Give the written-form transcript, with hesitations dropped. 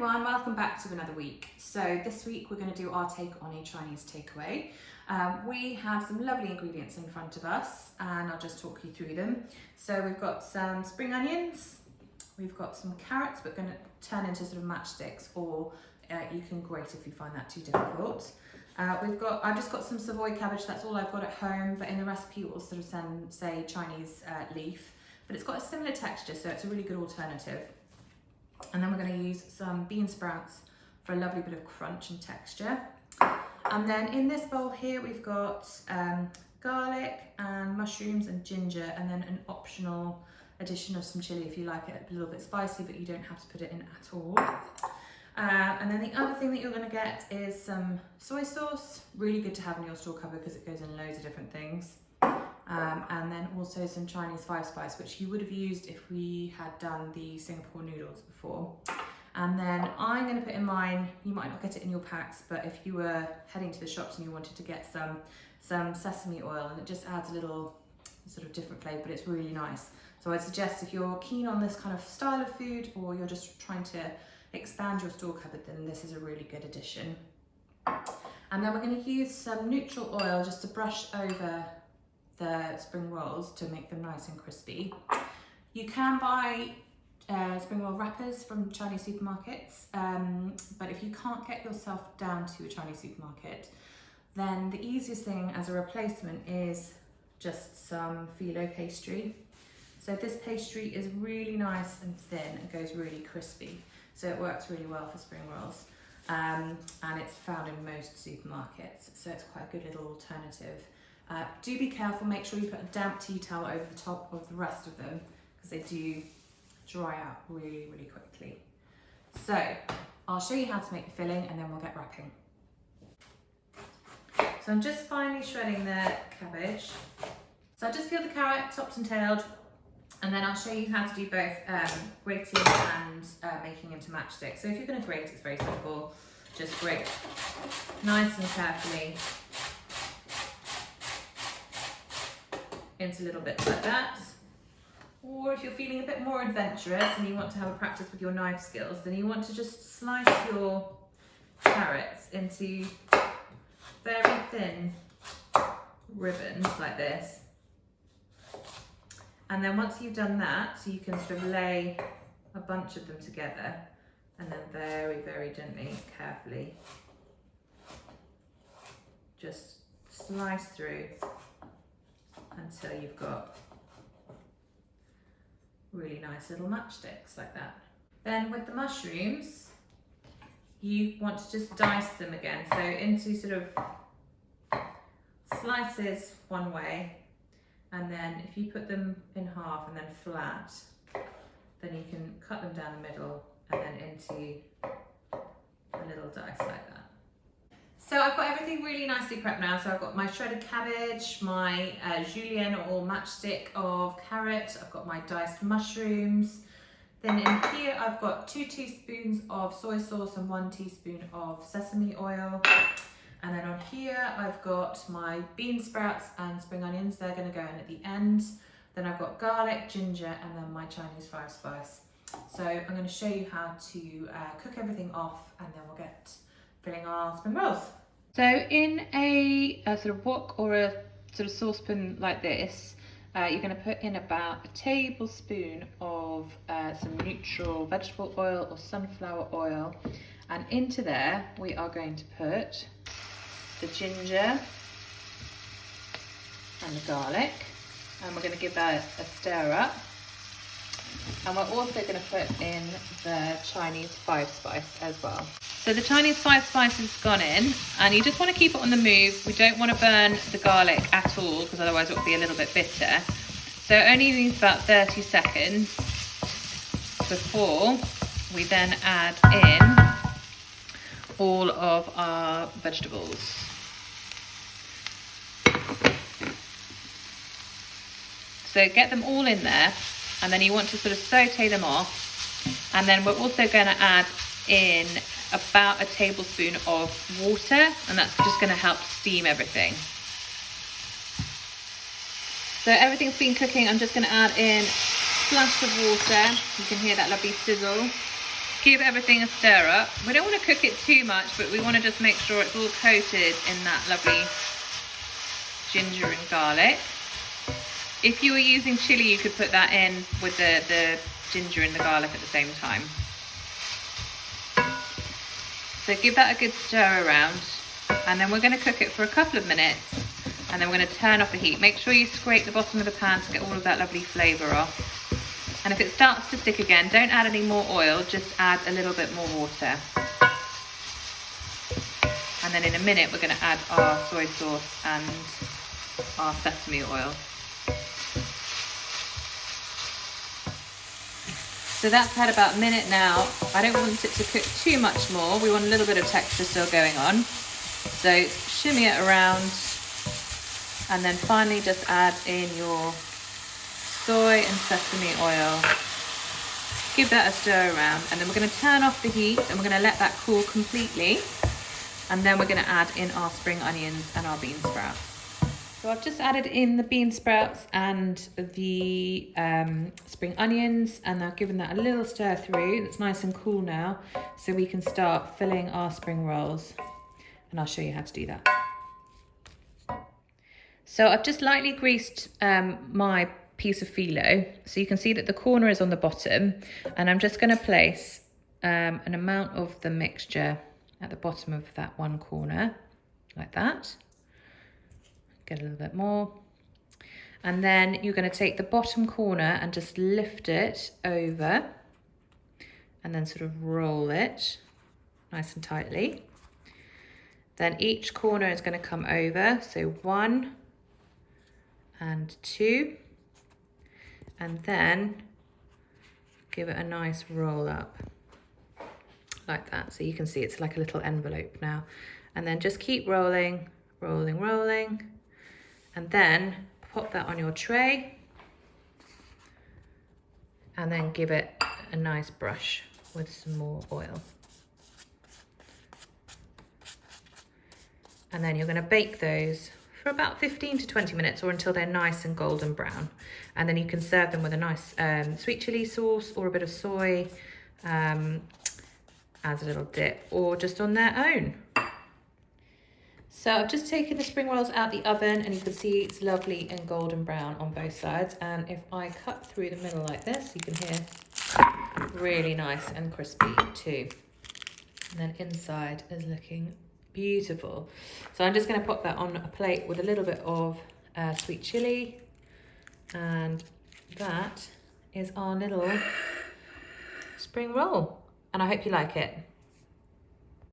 everyone, welcome back to another week. So this week we're going to do our take on a Chinese takeaway. We have some lovely ingredients in front of us and I'll just talk you through them. So we've got some spring onions, we've got some carrots but going to turn into sort of matchsticks, or you can grate if you find that too difficult. I've just got some Savoy cabbage, that's all I've got at home, but in the recipe it will sort of say Chinese leaf, but it's got a similar texture, so it's a really good alternative. And then we're going to use some bean sprouts for a lovely bit of crunch and texture. And then in this bowl here we've got garlic and mushrooms and ginger, and then an optional addition of some chilli if you like it a little bit spicy, but you don't have to put it in at all. And then the other thing that you're going to get is some soy sauce, really good to have in your store cupboard because it goes in loads of different things. And then also some Chinese 5-spice, which you would have used if we had done the Singapore noodles before. And then I'm going to put in mine, you might not get it in your packs, but if you were heading to the shops and you wanted to get some sesame oil, and it just adds a little sort of different flavour, but it's really nice. So I'd suggest if you're keen on this kind of style of food, or you're just trying to expand your store cupboard, then this is a really good addition. And then we're going to use some neutral oil just to brush over the spring rolls to make them nice and crispy. You can buy spring roll wrappers from Chinese supermarkets, but if you can't get yourself down to a Chinese supermarket, then the easiest thing as a replacement is just some filo pastry. So this pastry is really nice and thin and goes really crispy, so it works really well for spring rolls, and it's found in most supermarkets, so it's quite a good little alternative. Do be careful, make sure you put a damp tea towel over the top of the rest of them because they do dry out really, really quickly. So I'll show you how to make the filling and then we'll get wrapping. So I'm just finely shredding the cabbage. So I just peel the carrot topped and tailed, and then I'll show you how to do both grating and making into matchsticks. So if you're going to grate, it's very simple. Just grate nice and carefully into little bits like that. Or if you're feeling a bit more adventurous and you want to have a practice with your knife skills, then you want to just slice your carrots into very thin ribbons like this. And then once you've done that, you can sort of lay a bunch of them together and then very, very gently, carefully, just slice through until you've got really nice little matchsticks like that. Then with the mushrooms, you want to just dice them again. So into sort of slices one way, and then if you put them in half and then flat, then you can cut them down the middle and then into a little dice like that. So I've got everything really nicely prepped now. So I've got my shredded cabbage, my julienne or matchstick of carrot, I've got my diced mushrooms. Then in here I've got 2 teaspoons of soy sauce and 1 teaspoon of sesame oil. And then on here I've got my bean sprouts and spring onions, they're going to go in at the end. Then I've got garlic, ginger, and then my Chinese 5-spice. So I'm going to show you how to cook everything off, and then we'll get filling our spring rolls. So in a sort of wok or a sort of saucepan like this, you're going to put in about a tablespoon of some neutral vegetable oil or sunflower oil, and into there we are going to put the ginger and the garlic, and we're going to give that a stir up. And we're also going to put in the Chinese 5-spice as well. So the Chinese 5-spice has gone in, and you just want to keep it on the move. We don't want to burn the garlic at all because otherwise it will be a little bit bitter. So it only needs about 30 seconds before we then add in all of our vegetables. So get them all in there, and then you want to sort of saute them off, and then we're also going to add in about a tablespoon of water, and that's just going to help steam everything. So everything's been cooking. I'm just going to add in a splash of water. You can hear that lovely sizzle. Give everything a stir up. We don't want to cook it too much, but we want to just make sure it's all coated in that lovely ginger and garlic. If you were using chilli, you could put that in with the ginger and the garlic at the same time. So give that a good stir around, and then we're going to cook it for a couple of minutes, and then we're going to turn off the heat. Make sure you scrape the bottom of the pan to get all of that lovely flavour off. And if it starts to stick again, don't add any more oil, just add a little bit more water. And then in a minute, we're going to add our soy sauce and our sesame oil. So that's had about a minute now. I don't want it to cook too much more. We want a little bit of texture still going on. So shimmy it around, and then finally just add in your soy and sesame oil. Give that a stir around, and then we're going to turn off the heat and we're going to let that cool completely, and then we're going to add in our spring onions and our bean sprouts. So I've just added in the bean sprouts and the spring onions, and I've given that a little stir through. It's nice and cool now, so we can start filling our spring rolls, and I'll show you how to do that. So I've just lightly greased my piece of filo, so you can see that the corner is on the bottom, and I'm just going to place an amount of the mixture at the bottom of that one corner, like that. Get a little bit more, and then you're going to take the bottom corner and just lift it over, and then sort of roll it nice and tightly. Then each corner is going to come over, so 1 and 2. And then give it a nice roll up like that. So you can see it's like a little envelope now. And then just keep rolling, rolling, rolling. And then pop that on your tray. And then give it a nice brush with some more oil. And then you're going to bake those for about 15 to 20 minutes, or until they're nice and golden brown. And then you can serve them with a nice sweet chili sauce or a bit of soy as a little dip, or just on their own. So I've just taken the spring rolls out the oven, and you can see it's lovely and golden brown on both sides. And if I cut through the middle like this, you can hear really nice and crispy too. And then inside is looking beautiful. So I'm just going to pop that on a plate with a little bit of sweet chili, and that is our little spring roll, and I hope you like it.